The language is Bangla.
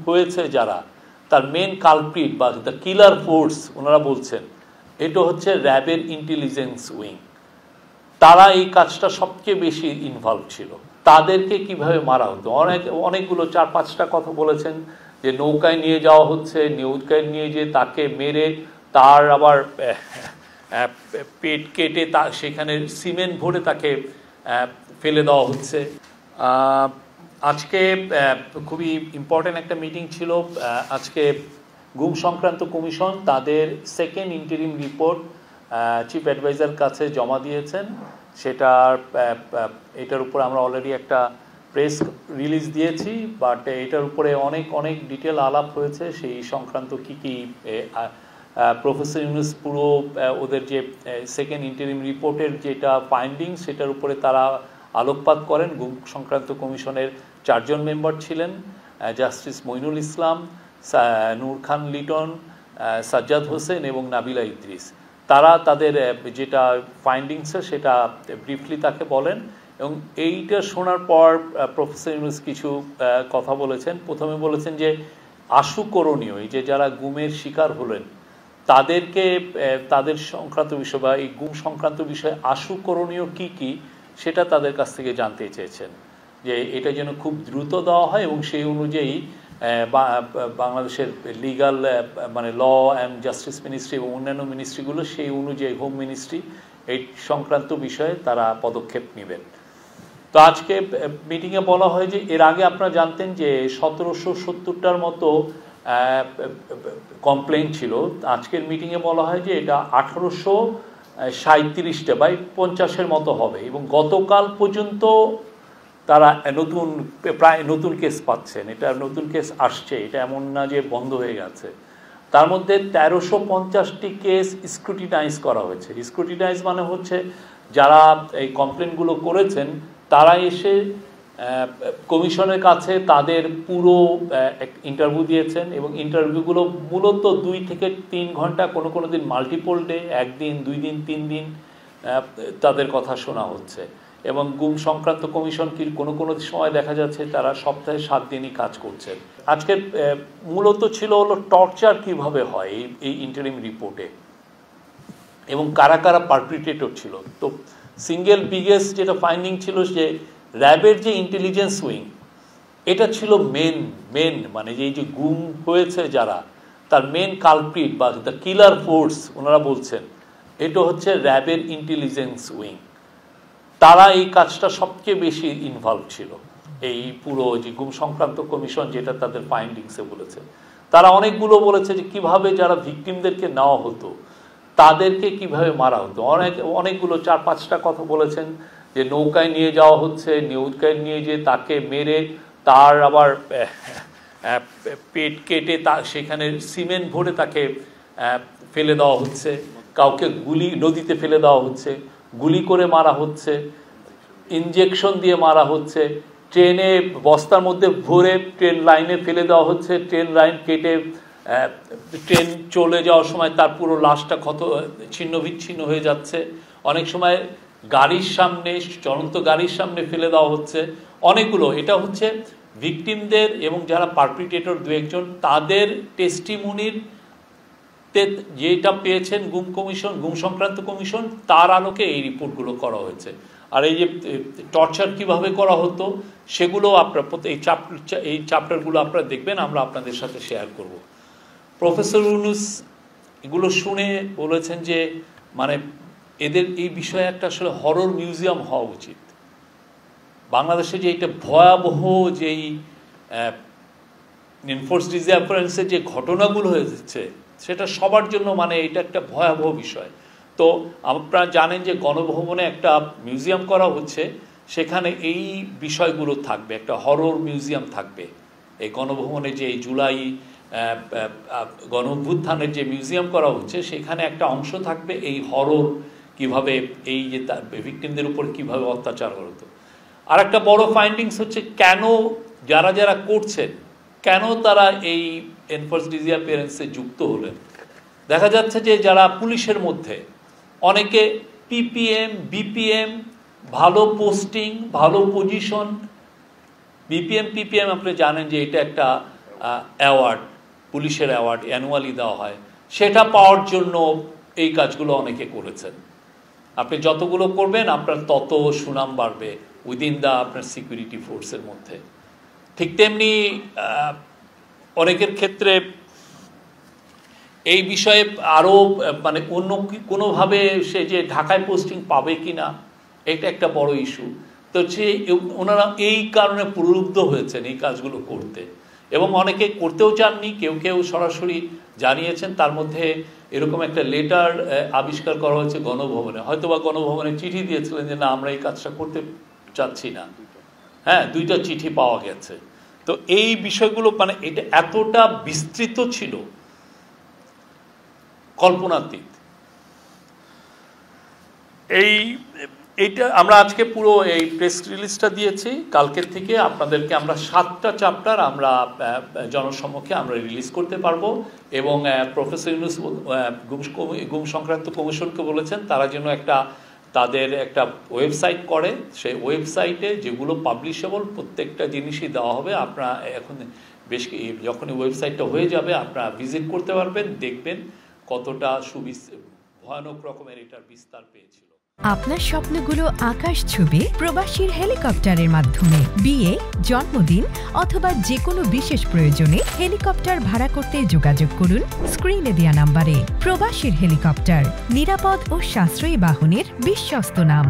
হয়েছে যারা, তার মেন কালপ্রিট বা দ্য কিলার ফোর্স ওনারা বলছেন এটা হচ্ছে র্যাবের ইন্টেলিজেন্স উইং। তারা এই কাজটা সবচেয়ে বেশি ইনভলভ ছিল। তাদেরকে কিভাবে মারা হতো, অনেকগুলো 4-5টা কথা বলেছেন যে নৌকায় নিয়ে যাওয়া হচ্ছে, নৌকায় নিয়ে যেয়ে তাকে মেরে তার আবার পেট কেটে সেখানে সিমেন্ট ভরে তাকে ফেলে দেওয়া হচ্ছে। আজকে খুবই ইম্পর্টেন্ট একটা মিটিং ছিল। আজকে গুম সংক্রান্ত কমিশন তাদের second interim report chief advisor কাছে জমা দিয়েছেন। এটার উপর আমরা অলরেডি একটা প্রেস রিলিজ দিয়েছি, বাট এটার উপরে অনেক ডিটেল আলাপ হয়েছে। সেই সংক্রান্ত কি প্রফেসর ইউনুস পুরো ওদের যে সেকেন্ড ইন্টারিম রিপোর্টের যেটা ফাইন্ডিংস সেটার উপরে তারা আলোকপাত করেন। গুম সংক্রান্ত কমিশনের 4 জন মেম্বার ছিলেন, জাস্টিস মইনুল ইসলাম, নূর খান লিটন, সাজ্জাদ হোসেন এবং নাবিলা ইদ্রিস। তারা তাদের যেটা ফাইন্ডিংস সেটা ব্রিফলি তাকে বলেন এবং এইটা শোনার পর প্রফেসর ইউনুস কিছু কথা বলেছেন। প্রথমে বলেছেন যে আশুকরণীয়, এই যে যারা গুমের শিকার হলেন তাদেরকে তাদের সংক্রান্ত বিষয় বা এই গুম সংক্রান্ত বিষয়ে আশুকরণীয় কি সেটা তাদের কাছ থেকে জানতে চেয়েছেন, যে এটা যেন খুব দ্রুত দেওয়া হয় এবং সেই অনুযায়ী বাংলাদেশের লিগাল মানে ল অ্যান্ড জাস্টিস মিনিস্ট্রি এবং অন্যান্য মিনিস্ট্রিগুলো সেই অনুযায়ী হোম মিনিস্ট্রি এই সংক্রান্ত বিষয়ে তারা পদক্ষেপ নেবেন। তো আজকে মিটিংয়ে বলা হয় যে এর আগে আপনারা জানতেন যে 1770টার মতো কমপ্লেইন ছিল। আজকের মিটিংয়ে বলা হয় যে এটা 1837টা বা 50-এর মতো হবে এবং গতকাল পর্যন্ত তারা প্রায় নতুন কেস পাচ্ছেন। এটা নতুন কেস আসছে, এটা এমন না যে বন্ধ হয়ে গেছে। তার মধ্যে 1350টি কেস স্ক্রুটিনাইজ করা হয়েছে। স্ক্রুটিনাইজ মানে হচ্ছে যারা এই কমপ্লেনগুলো করেছেন তারা এসে কমিশনের কাছে তাদের পুরো ইন্টারভিউ দিয়েছেন এবং ইন্টারভিউগুলো মূলত 2 থেকে 3 ঘন্টা, কোনো দিন মাল্টিপল ডে, 1 দিন 2 দিন 3 দিন তাদের কথা শোনা হচ্ছে। এবং গুম সংক্রান্ত কমিশন কোনো সময় দেখা যাচ্ছে তারা সপ্তাহে 7 দিনই কাজ করছেন। আজকের মূলত ছিল হলো টর্চার কিভাবে হয় এই ইন্টারিম রিপোর্টে এবং কারা কারা পারপিট্রেটর ছিল। তো সিঙ্গেল বিগেস্ট যেটা ফাইন্ডিং ছিল যে র্যাবের যে ইন্টেলিজেন্স উইং এটা ছিল মেন মানে এই যে গুম হয়েছে যারা, তার মেন কালপ্রিট বা দ্য কিলার ফোর্স ওনারা বলছেন এটা হচ্ছে র্যাবের ইন্টেলিজেন্স উইং। তারা এই কাজটা সবচেয়ে বেশি ইনভলভ ছিল। এই পুরো যে গুম সংক্রান্ত কমিশন যেটা তাদের ফাইন্ডিংসে বলেছে, তারা অনেকগুলো বলেছে যে কিভাবে যারা ভিকটিমদেরকে নেওয়া হতো তাদেরকে কিভাবে মারা হতো। অনেকগুলো 4-5টা কথা বলেছেন যে নৌকায় নিয়ে যাওয়া হচ্ছে, নৌকায় নিয়ে যেয়ে তাকে মেরে তার আবার পেট কেটে সেখানে সিমেন্ট ভরে তাকে ফেলে দেওয়া হচ্ছে, কাউকে নদীতে ফেলে দেওয়া হচ্ছে, গুলি করে মারা হচ্ছে, ইনজেকশন দিয়ে মারা হচ্ছে, ট্রেনে বস্তার মধ্যে ভরে ট্রেন লাইনে ফেলে দেওয়া হচ্ছে, ট্রেন লাইন কেটে ট্রেন চলে যাওয়ার সময় তার পুরো লাশটা ছিন্ন বিচ্ছিন্ন হয়ে যাচ্ছে, অনেক সময় গাড়ির সামনে, চলন্ত গাড়ির সামনে ফেলে দেওয়া হচ্ছে। অনেকগুলো এটা হচ্ছে ভিকটিমদের এবং যারা পারপিট্রেটর 2-1 জন তাদের টেস্টিমনির যেটা পেয়েছেন গুম সংক্রান্ত কমিশন তার আলোকে এই রিপোর্টগুলো করা হয়েছে। আর এই যে টর্চার কিভাবে করা হতো সেগুলো আপনারা এই চ্যাপ্টারগুলো আপনারা দেখবেন, আমরা আপনাদের সাথে শেয়ার করব। প্রফেসর ইউনুস এগুলো শুনে বলেছেন যে মানে এদের এই বিষয়ে একটা আসলে হরর মিউজিয়াম হওয়া উচিত। বাংলাদেশে যে এটা ভয়াবহ যেই এনফোর্সড ডিসঅ্যাপিয়ারেন্সের যে ঘটনাগুলো হয়েছে সেটা সবার জন্য মানে এটা একটা ভয়াবহ বিষয়। তো আপনারা জানেন যে গণভবনে একটা মিউজিয়াম করা হচ্ছে, সেখানে এই বিষয়গুলো থাকবে, একটা হরর মিউজিয়াম থাকবে। এই গণভবনে যে জুলাই গণঅভ্যুত্থানের যে মিউজিয়াম করা হচ্ছে সেখানে একটা অংশ থাকবে এই হরর, কিভাবে এই যে ভিকটিমদের উপর কিভাবে অত্যাচার হতো। আর একটা বড় ফাইন্ডিংস হচ্ছে কেন যারা করছেন কেন তারা এই এনফোর্সড ডিসঅ্যাপিয়ারেন্সে যুক্ত হলেন। দেখা যাচ্ছে যে যারা পুলিশের মধ্যে অনেকে পিপিএম বিপিএম, ভালো পোস্টিং, ভালো পজিশন। বিপিএম পিপিএম আপনি জানেন যে এটা একটা অ্যাওয়ার্ড, পুলিশের অ্যাওয়ার্ড অ্যানুয়ালি দেওয়া হয়, সেটা পাওয়ার জন্য এই কাজগুলো অনেকে করেছেন। আপনি যতগুলো করবেন আপনার তত সুনাম বাড়বে উইদিন দ্য আপনার সিকিউরিটি ফোর্সের মধ্যে। ঠিক তেমনি অনেকের ক্ষেত্রে এই বিষয়ে আরও মানে অন্য কোনোভাবে সে যে ঢাকায় পোস্টিং পাবে কি না, এটা একটা বড় ইস্যু। তো ওনারা এই কারণে প্রলুব্ধ হয়েছেন এই কাজগুলো করতে, এবং অনেকে করতেও চাননি, কেউ কেউ সরাসরি জানিয়েছেন। তার মধ্যে এরকম একটা লেটার আবিষ্কার করা হয়েছে গণভবনে, হয়তোবা গণভবনে চিঠি দিয়েছিলেন যে না আমরা এই কাজটা করতে চাচ্ছি না। হ্যাঁ, 2টা চিঠি পাওয়া গেছে। তো এই বিষয়গুলো মানে এটা এতটা বিস্তৃত ছিল, কল্পনাতীত। এইটা আমরা আজকে পুরো এই প্রেস রিলিজটা দিয়েছি। কালকের থেকে আপনাদেরকে আমরা 7টা চ্যাপ্টার আমরা জনসম্মুখে আমরা রিলিজ করতে পারবো, এবং প্রফেসর ইউনূস গুম সংক্রান্ত কমিশনকে বলেছেন তারা যেন তাদের একটা ওয়েবসাইট করে, সেই ওয়েবসাইটে যেগুলো পাবলিশেবল প্রত্যেকটা জিনিসই দেওয়া হবে। আপনারা এখন যখনই ওয়েবসাইটটা হয়ে যাবে আপনারা ভিজিট করতে পারবেন, দেখবেন কতটা ভয়ানক রকমের এটার বিস্তার পেয়েছিল। আপনার স্বপ্নগুলো আকাশ ছুবে প্রবাসীর হেলিকপ্টারের মাধ্যমে। বিয়ে, জন্মদিন অথবা যে কোনো বিশেষ প্রয়োজনে হেলিকপ্টার ভাড়া করতে যোগাযোগ করুন স্ক্রিনে দেয়া নাম্বারে। প্রবাসীর হেলিকপ্টার, নিরাপদ ও সাশ্রয়ী বাহনের বিশ্বস্ত নাম।